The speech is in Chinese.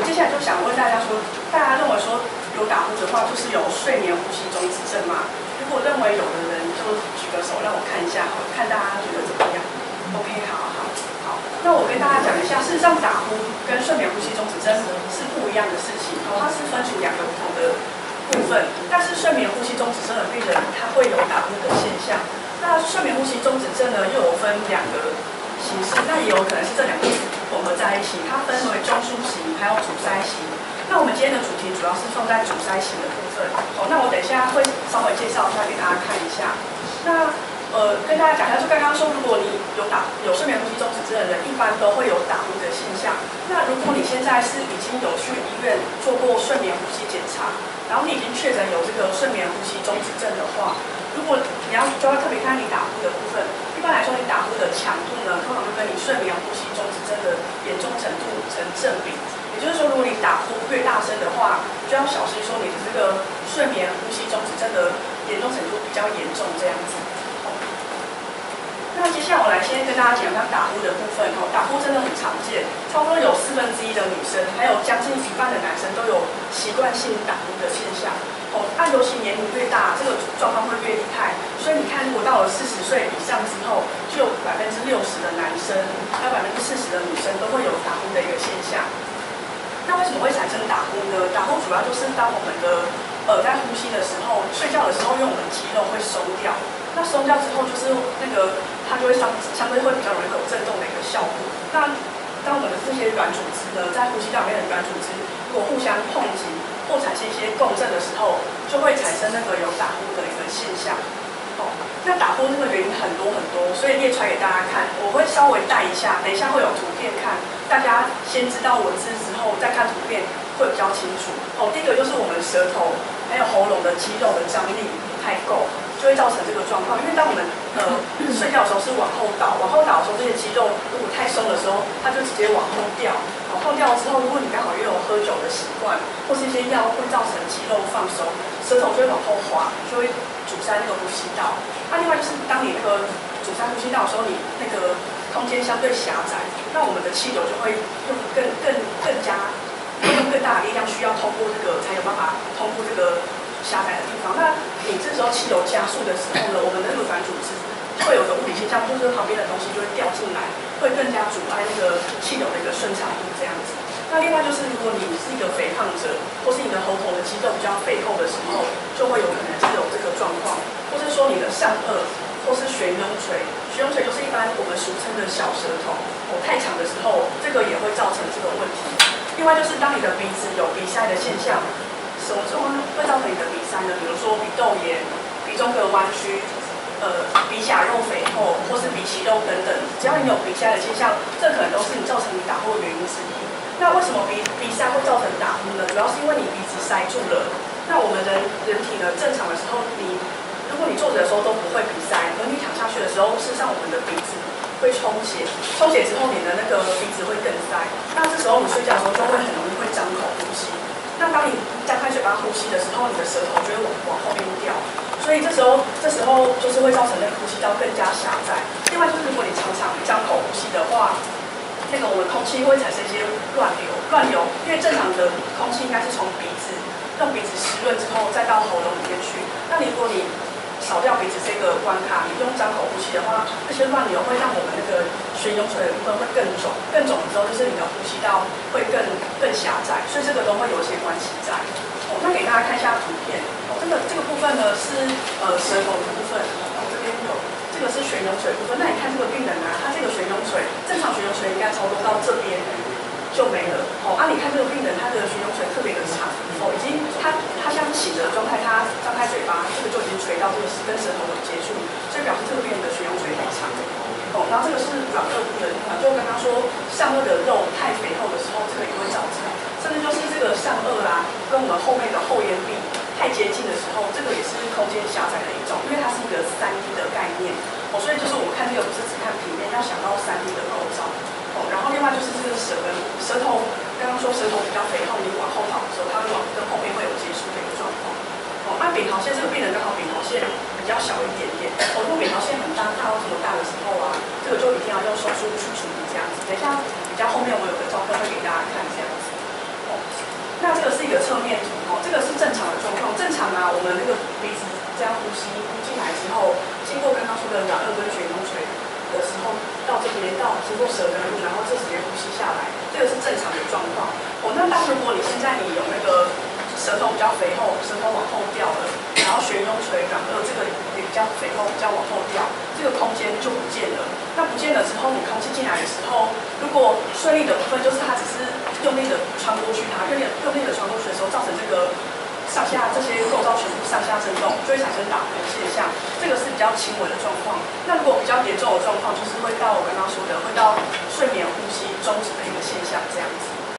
接下来就想问大家说，大家认为说有打呼的话，就是有睡眠呼吸中止症吗？如果认为有的人，就举个手让我看一下，看大家觉得怎么样 ？OK， 好。那我跟大家讲一下，事实上打呼跟睡眠呼吸中止症是不一样的事情，它是分属两个不同的部分。但是睡眠呼吸中止症的病人，他会有打呼的现象。那睡眠呼吸中止症呢，又有分两个形式，那也有可能是这两个混合在一起，它分为中枢型还有阻塞型。那我们今天的主题主要是放在阻塞型的部分。那我等一下会稍微介绍一下给大家看一下。那跟大家讲一下，就刚刚说，如果你有睡眠呼吸中止症的人，一般都会有打呼的现象。那如果你现在是已经有去医院做过睡眠呼吸检查，然后你已经确诊有这个睡眠呼吸中止症的话，如果你就要特别看你打呼的部分。一般来说，你打呼的强度呢，通常就跟你睡眠呼吸中止症的严重程度成正比。也就是说，如果你打呼越大声的话，就要小心说你的这个睡眠呼吸中止症的严重程度比较严重这样子。那接下来我来先跟大家讲一下打呼的部分。打呼真的很常见，差不多有1/4的女生，还有将近一半的男生都有习惯性打呼的现象。那尤其年龄越大，这个状况会越厉害。所以你看，如果到了40岁以上之后，就有60%的男生，还有40%的女生都会有打呼的一个现象。那为什么会产生打呼呢？打呼主要就是当我们的在呼吸的时候，睡觉的时候，因为我们肌肉会松掉。那松掉之后，就是那个它就会相对会比较容易有震动的一个效果。那当我们的这些软组织呢，在呼吸道里面的软组织如果互相碰击或产生一些共振的时候，就会产生那个有打呼的一个现象。那打呼这个原因很多，所以列出来给大家看。我会稍微带一下，等一下会有图片看，大家先知道文字之后再看图片会比较清楚。第一个就是我们舌头还有喉咙的肌肉的张力不太够，就会造成这个状况。因为当我们睡觉的时候是往后倒的时候，这些肌肉如果太松的时候，它就直接往后掉。往后掉之后，如果你刚好又有喝酒的习惯，或是一些药会造成肌肉放松，舌头就会往后滑，就会阻塞那个呼吸道。另外就是当你那个阻塞呼吸道的时候，你那个空间相对狭窄，那我们的气流就会用更加用更大的力量，需要通过这个才有办法通过这个狭窄的地方。那你这时候气流加速的时候呢，我们的那个软组织会有个物理现象，就是旁边的东西就会掉进来，会更加阻碍那个气流的一个顺畅度这样子。那另外就是，如果你是一个肥胖者，或是你的喉头的肌肉比较肥厚的时候，就会有可能是有这个状况，或是说你的上颚或是悬雍垂，悬雍垂就是一般我们俗称的小舌头，太长的时候，这个也会造成这个问题。另外就是当你的鼻子有鼻塞的现象，什么状况会造成你的鼻塞呢？比如说鼻窦炎、鼻中隔弯曲。鼻甲肉肥厚，或是鼻息肉等等，只要你有鼻塞的现象，这可能都是你造成你打呼的原因之一。那为什么鼻塞会造成打呼呢？主要是因为你鼻子塞住了。那我们人体呢，正常的时候，如果你坐着的时候都不会鼻塞，而你躺下去的时候，事实上我们的鼻子会充血，充血之后你的那个鼻子会更塞。那这时候你睡觉的时候就会很容易会张口呼吸。那当你张开嘴巴呼吸的时候，你的舌头就会往后面掉。所以这时候就是会造成那个呼吸道更加狭窄。另外就是如果你常常张口呼吸的话，那个我们空气会产生一些乱流，因为正常的空气应该是从用鼻子湿润之后再到喉咙里面去。那如果你少掉鼻子这个关卡，你用张口呼吸的话，这些乱流会让我们那个悬雍垂的部分会更肿之后，就是你的呼吸道会更狭窄，所以这个都会有一些关系在。那给大家看一下图片。这个部分呢是舌头的部分，这边有这个是悬雍垂部分。那你看这个病人啊，他这个悬雍垂，正常悬雍垂应该差不多到这边就没了。你看这个病人，他的悬雍垂特别的长，已经他这样起着的状态，他张开嘴巴，这个就已经垂到这个跟舌头有接触，所以表示这个病人的悬雍垂很长。然后这个是软腭部的地方，就刚刚说上颚的肉太肥厚的时候，这个也会造成，甚至就是这个上颚啦，跟我们后面的后咽壁太接近的时候，这个也是空间狭窄的一种，因为它是一个3D 的概念。所以就是我们看这个不是只看平面，要想到3D 的构造。然后另外就是这个舌头，刚刚说舌头比较肥厚，你往后倒的时候，它会跟后面会有接触的一个状况。扁桃腺这个病人刚好扁桃腺比较小一点点，如果扁桃腺很大到这么大的时候啊，这个就一定要用手术去处理这样子。等一下比较后面我有个照片会给大家看这样子。们那个鼻子这样呼吸进来之后，经过刚刚说的软腭跟悬雍垂的时候，到这边经过舌根部，然后这直接呼吸下来，这个是正常的状况。那当如果你现在你有那个舌头比较肥厚，舌头往后掉了，然后悬雍垂、软腭这个也比较肥厚，比较往后掉，这个空间就不见了。那不见了之后，你空气进来的时候，如果顺利的部分就是它只是用力的穿过去，它用力的穿过去的时候，造成这个上下这些构造全部上下震动，就会产生打呼现象。这个是比较轻微的状况。那如果比较严重的状况，就是会到我刚刚说的，会到睡眠呼吸终止的一个现象这样子。